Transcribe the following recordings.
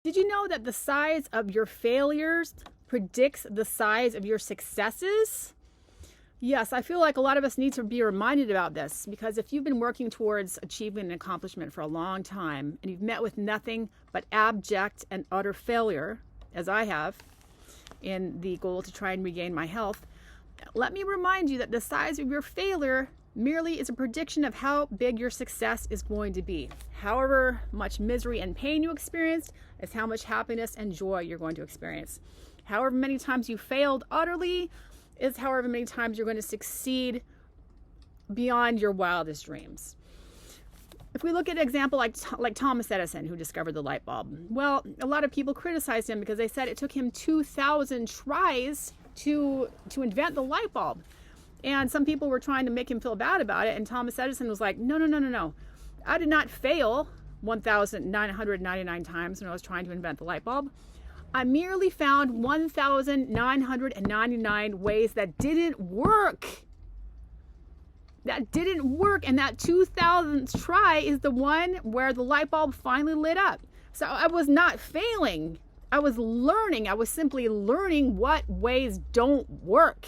Did you know that the size of your failures predicts the size of your successes? Yes, I feel like a lot of us need to be reminded about this, because if you've been working towards achieving an accomplishment for a long time and you've met with nothing but abject and utter failure, as I have, in the goal to try and regain my health, let me remind you that the size of your failure merely is a prediction of how big your success is going to be. However much misery and pain you experienced is how much happiness and joy you're going to experience. However many times you failed utterly is however many times you're going to succeed beyond your wildest dreams. If we look at an example like Thomas Edison, who discovered the light bulb, well, a lot of people criticized him because they said it took him 2,000 tries to invent the light bulb. And some people were trying to make him feel bad about it. And Thomas Edison was like, no. I did not fail 1,999 times when I was trying to invent the light bulb. I merely found 1,999 ways that didn't work. And that 2,000th try is the one where the light bulb finally lit up. So I was not failing. I was learning. I was simply learning what ways don't work.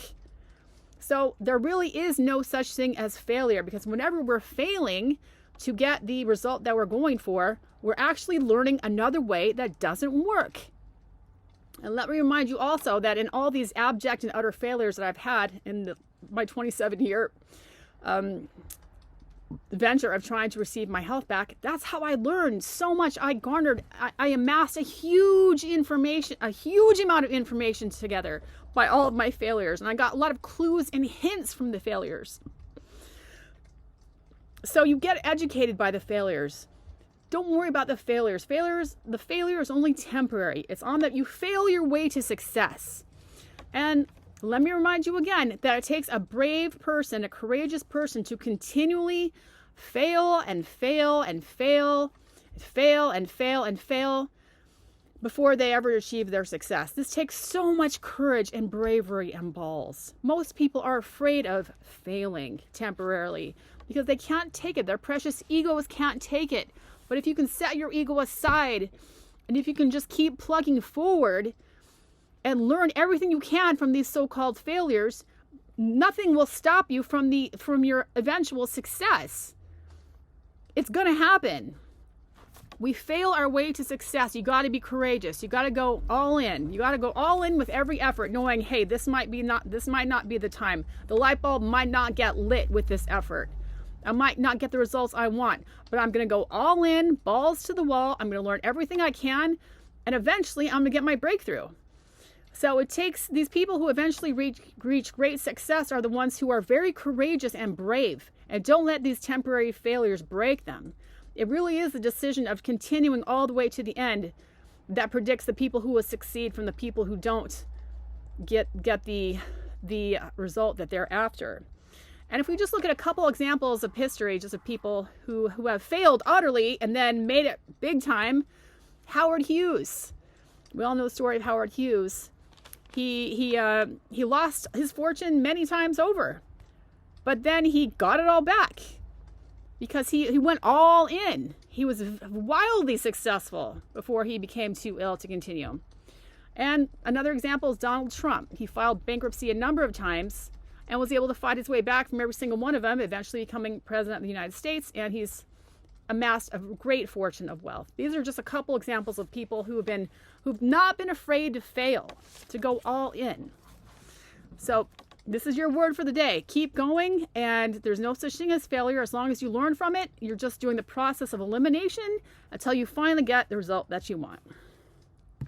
So there really is no such thing as failure, because whenever we're failing to get the result that we're going for, we're actually learning another way that doesn't work. And let me remind you also that in all these abject and utter failures that I've had in my 27-year venture of trying to receive my health back, that's how I learned so much. I amassed a huge amount of information together by all of my failures, and I got a lot of clues and hints from the failures. So you get educated by the failures. Don't worry about the failures. The failure is only temporary. It's on that you fail your way to success. And let me remind you again that it takes a brave person, a courageous person, to continually fail before they ever achieve their success. This takes so much courage and bravery and balls. Most people are afraid of failing temporarily because they can't take it. Their precious egos can't take it. But if you can set your ego aside, and if you can just keep plugging forward and learn everything you can from these so-called failures, nothing will stop you from your eventual success. It's going to happen. We fail our way to success. You got to be courageous. You got to go all in. You got to go all in with every effort, knowing, hey, this might not be the time. The light bulb might not get lit with this effort. I might not get the results I want, but I'm going to go all in, balls to the wall. I'm going to learn everything I can, and eventually I'm going to get my breakthrough. So it takes these people who eventually reach great success are the ones who are very courageous and brave, and don't let these temporary failures break them. It really is the decision of continuing all the way to the end that predicts the people who will succeed from the people who don't get the result that they're after. And if we just look at a couple examples of history, just of people who have failed utterly and then made it big time, Howard Hughes. We all know the story of Howard Hughes. He lost his fortune many times over, but then he got it all back because he went all in. He was wildly successful before he became too ill to continue. And another example is Donald Trump. He filed bankruptcy a number of times and was able to fight his way back from every single one of them, eventually becoming president of the United States, and he's amassed a great fortune of wealth. These are just a couple examples of people who've not been afraid to fail, to go all in. So this is your word for the day. Keep going, and there's no such thing as failure. As long as you learn from it, you're just doing the process of elimination until you finally get the result that you want.